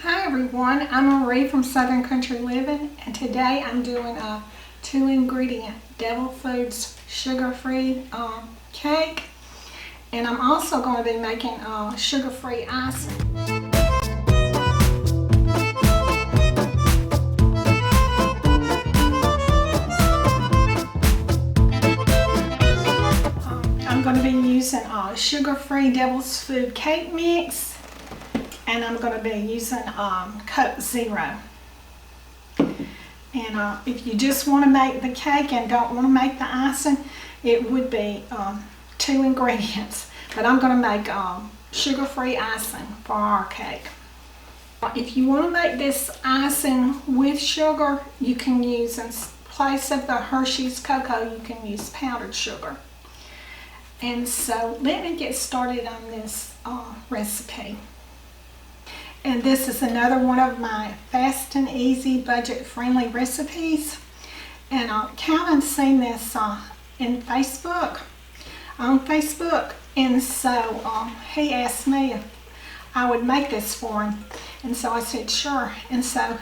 Hi everyone, I'm Marie from Southern Country Living, and today I'm doing a 2-ingredient Devil Foods sugar-free cake, and I'm also going to be making sugar-free icing. I'm going to be using sugar-free Devil's Food cake mix, and I'm going to be using Coke Zero. And if you just want to make the cake and don't want to make the icing, it would be 2 ingredients. But I'm going to make sugar-free icing for our cake. If you want to make this icing with sugar, you can use, in place of the Hershey's cocoa, you can use powdered sugar. And so let me get started on this recipe. And this is another one of my fast and easy budget-friendly recipes. And Calvin's seen this on Facebook. And so he asked me if I would make this for him. And so I said, sure. And so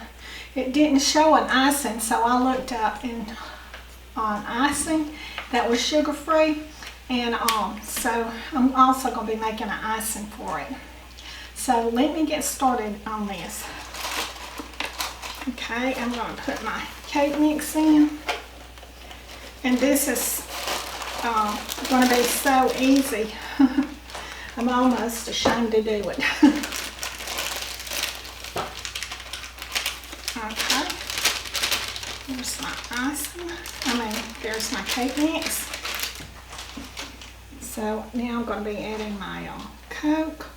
it didn't show an icing, so I looked up on icing that was sugar-free. And so I'm also going to be making an icing for it. So let me get started on this. Okay, I'm going to put my cake mix in. And this is going to be so easy. I'm almost ashamed to do it. Okay, here's my icing. There's my cake mix. So now I'm going to be adding my Coke.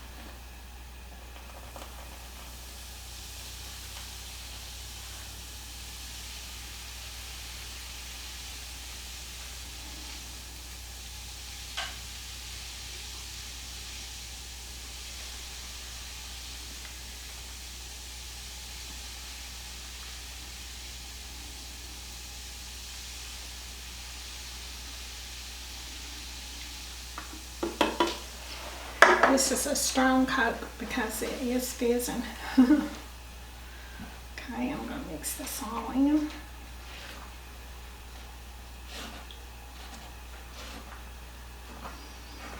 This is a strong Coke because it is fizzing. Okay, I'm going to mix this all in.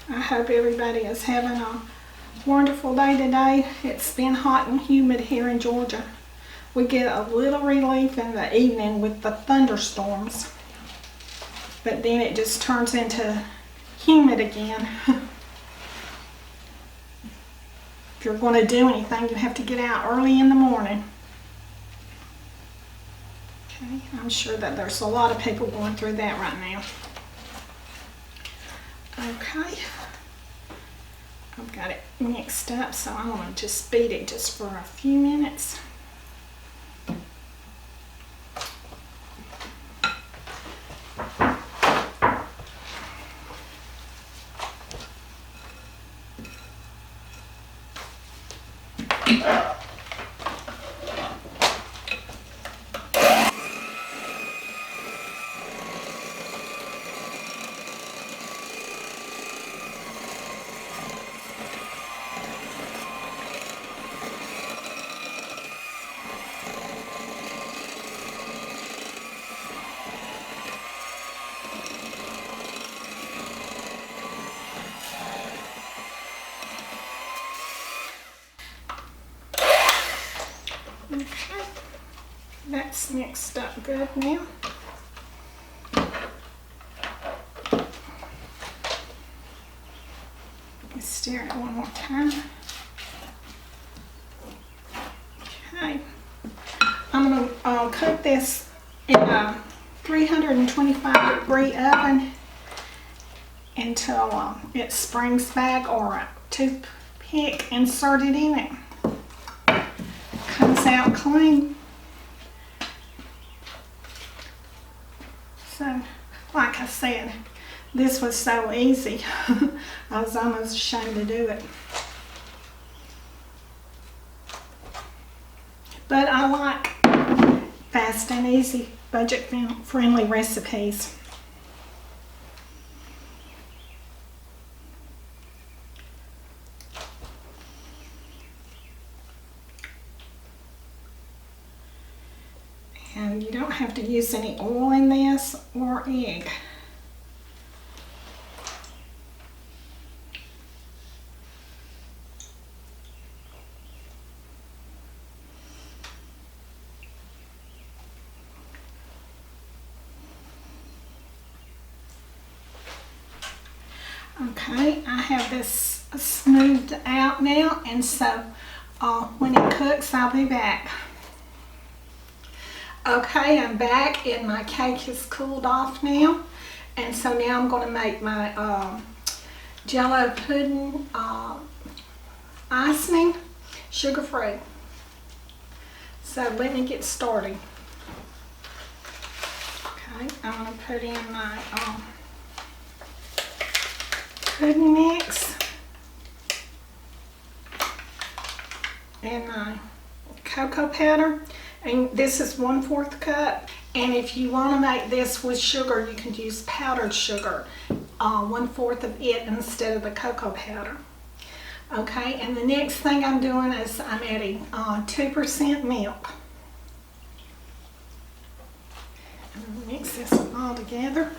I hope everybody is having a wonderful day today. It's been hot and humid here in Georgia. We get a little relief in the evening with the thunderstorms, but then it just turns into humid again. If you're going to do anything, you have to get out early in the morning. Okay, I'm sure that there's a lot of people going through that right now. Okay, I've got it mixed up, so I'm going to just beat it just for a few minutes. Okay, that's mixed up good now. Let's stir it one more time. Okay, I'm going to cook this in a 325-degree oven until it springs back, or a toothpick inserted in it comes out clean. So, like I said, this was so easy. I was almost ashamed to do it. But I like fast and easy, budget-friendly recipes. And you don't have to use any oil in this or egg. Okay, I have this smoothed out now, and so when it cooks, I'll be back. Okay, I'm back and my cake has cooled off now, and so now I'm going to make my Jello pudding icing, sugar-free. So let me get started. Okay, I'm going to put in my pudding mix and my cocoa powder, and this is 1/4 cup. And if you want to make this with sugar, you can use powdered sugar, 1/4 of it instead of the cocoa powder. Okay, and the next thing I'm doing is I'm adding 2% milk. And mix this all together.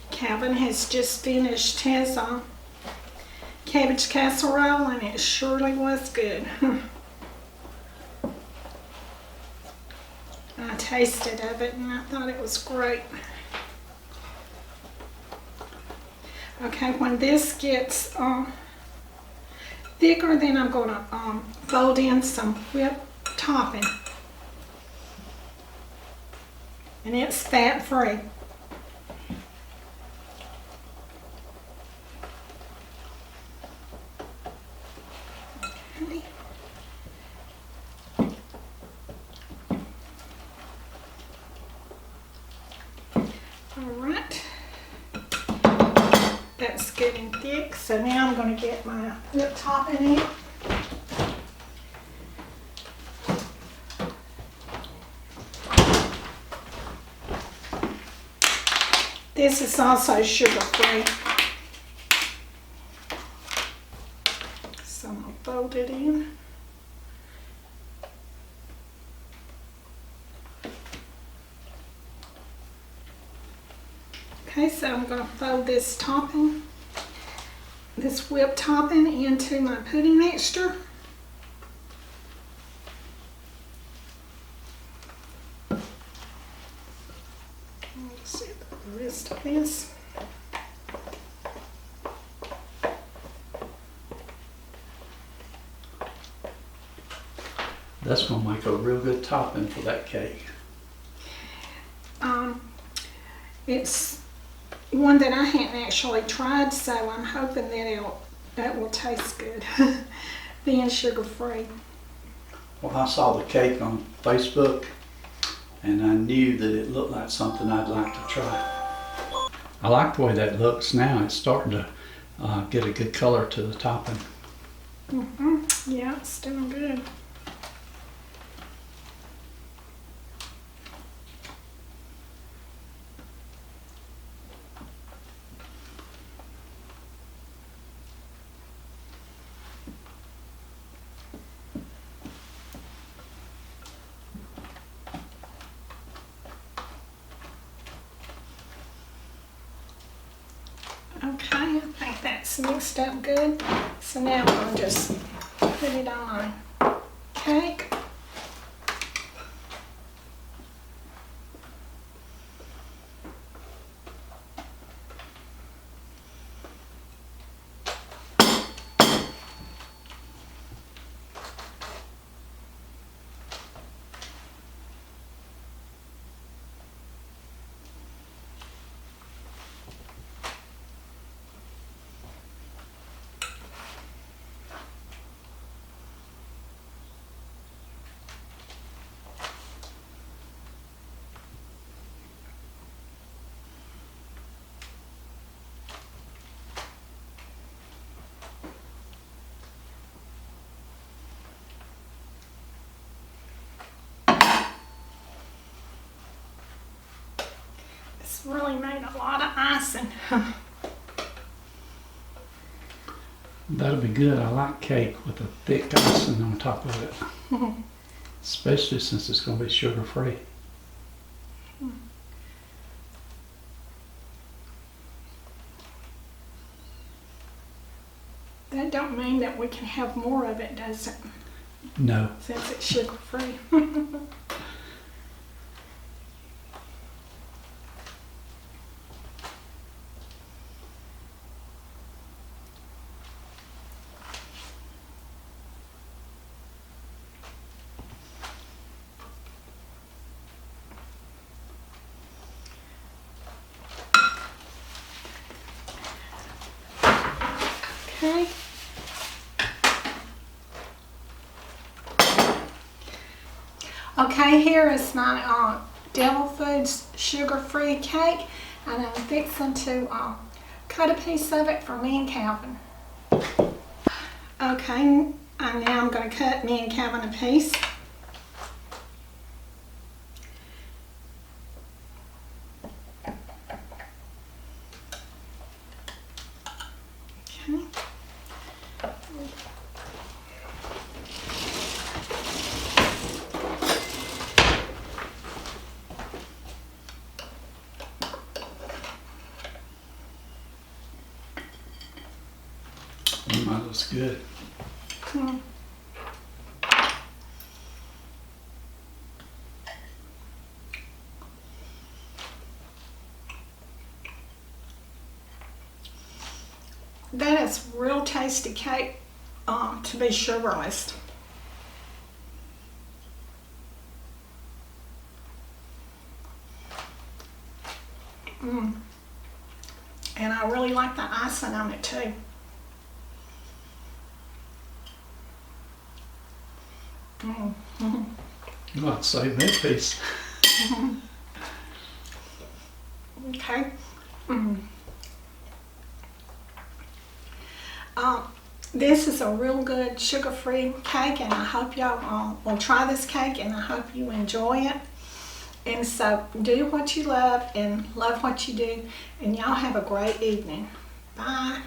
Calvin has just finished his cabbage casserole, and it surely was good. I tasted of it and I thought it was great. Okay, when this gets thicker, then I'm going to fold in some whipped topping, and it's fat-free. Alright, that's getting thick, so now I'm going to get my whipped topping in. This is also sugar-free, so I'm going to fold it in. Okay, so I'm going to fold this topping, this whipped topping, into my pudding mixture. Let's see the rest of this. That's going to make a real good topping for that cake. It's one that I hadn't actually tried, so I'm hoping that will taste good, being sugar-free. Well, I saw the cake on Facebook, and I knew that it looked like something I'd like to try. I like the way that looks now. It's starting to get a good color to the topping. Yeah, it's doing good. Okay, I think that's mixed up good. So now I'm going to just put it on my cake. really made a lot of icing. That'll be good. I like cake with a thick icing on top of it. Especially since it's going to be sugar-free. That don't mean that we can have more of it, does it? No. Since it's sugar-free. Okay. Okay, here is my Devil Foods sugar-free cake, and I'm fixing to cut a piece of it for me and Calvin. Okay, and now I'm going to cut me and Calvin a piece. Okay. That looks good. That is real tasty cake to be sugarless. And I really like the icing on it too. You might save me a piece. Okay. This is a real good sugar-free cake, and I hope y'all will try this cake, and I hope you enjoy it. And so do what you love and love what you do, and y'all have a great evening. Bye.